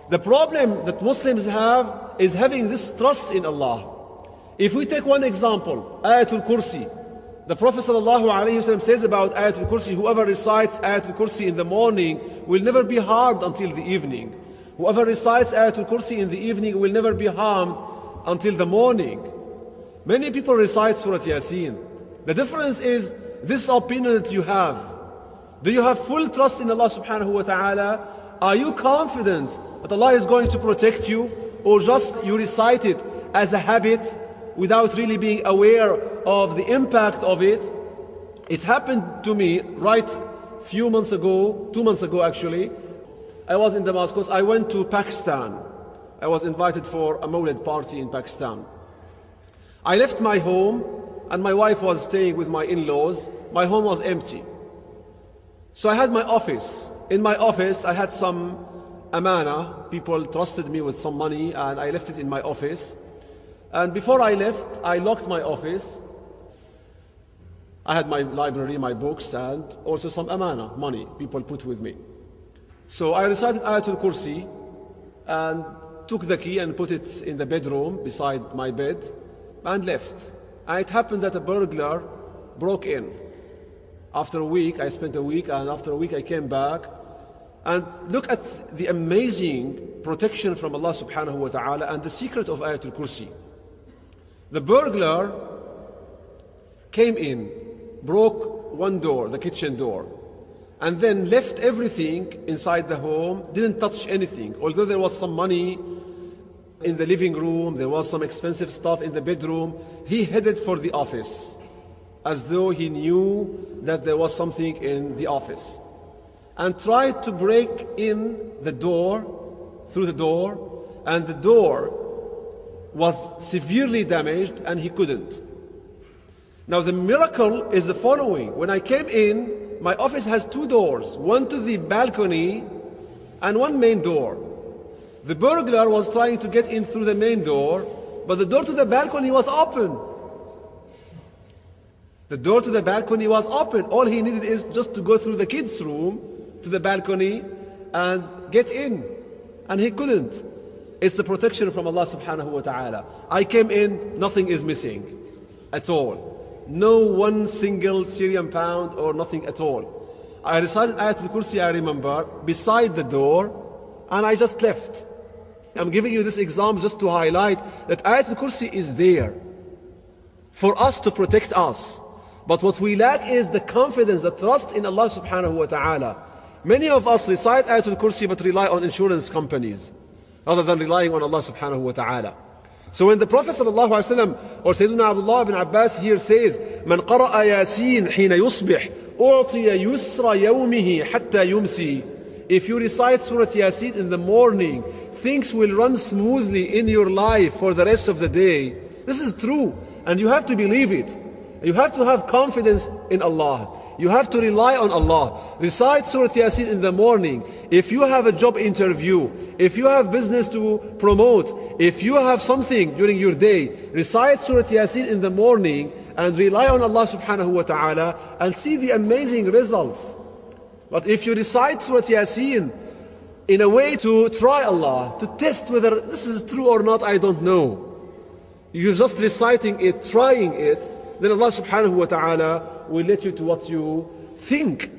The problem that Muslims have is having this trust in Allah. If we take one example, Ayatul Kursi, the Prophet ﷺ says about Ayatul Kursi, whoever recites Ayatul Kursi in the morning will never be harmed until the evening. Whoever recites Ayatul Kursi in the evening will never be harmed until the morning. Many people recite Surah Yasin. The difference is this opinion that you have. Do you have full trust in Allah subhanahu wa ta'ala? Are you confident that Allah is going to protect you? Or just you recite it as a habit without really being aware of the impact of it? It happened to me right few months ago, 2 months ago actually. I was in Damascus. I went to Pakistan. I was invited for a Mawlid party in Pakistan. I left my home and my wife was staying with my in-laws. My home was empty. So I had my office. In my office I had some amana. People trusted me with some money and I left it in my office. And before I left, I locked my office. I had my library, my books, and also some amana, money people put with me. So I recited Ayatul Kursi and took the key and put it in the bedroom beside my bed and left. And it happened that a burglar broke in. After a week, I spent a week, and after a week I came back. And look at the amazing protection from Allah subhanahu wa ta'ala and the secret of Ayatul Kursi. The burglar came in, broke one door, the kitchen door, and then left everything inside the home, didn't touch anything. Although there was some money in the living room, there was some expensive stuff in the bedroom, he headed for the office as though he knew that there was something in the office, and tried to break in the door, through the door, and the door was severely damaged and he couldn't. Now the miracle is the following. When I came in, my office has two doors, one to the balcony and one main door. The burglar was trying to get in through the main door, but the door to the balcony was open. The door to the balcony was open. All he needed is just to go through the kids' room to the balcony and get in. And he couldn't. It's the protection from Allah subhanahu wa ta'ala. I came in, nothing is missing at all. No one single Syrian pound or nothing at all. I recited Ayatul Kursi, I remember, beside the door, and I just left. I'm giving you this example just to highlight that Ayatul Kursi is there for us to protect us. But what we lack is the confidence, the trust in Allah subhanahu wa ta'ala. Many of us recite Ayatul Kursi but rely on insurance companies rather than relying on Allah subhanahu wa ta'ala. So when the Prophet sallallahu alaihi wasallam or Sayyidina Abdullah ibn Abbas here says, "Man qara'a Yasin hina yusbih, u'tiya yusra yawmihi hatta yumsi." If you recite Surah Yasin in the morning, things will run smoothly in your life for the rest of the day. This is true, and you have to believe it. You have to have confidence in Allah. You have to rely on Allah. Recite Surah Yasin in the morning. If you have a job interview, if you have business to promote, if you have something during your day, recite Surah Yasin in the morning and rely on Allah subhanahu wa ta'ala and see the amazing results. But if you recite Surah Yasin in a way to try Allah, to test whether this is true or not, I don't know. You're just reciting it, trying it, then Allah subhanahu wa ta'ala will let you to what you think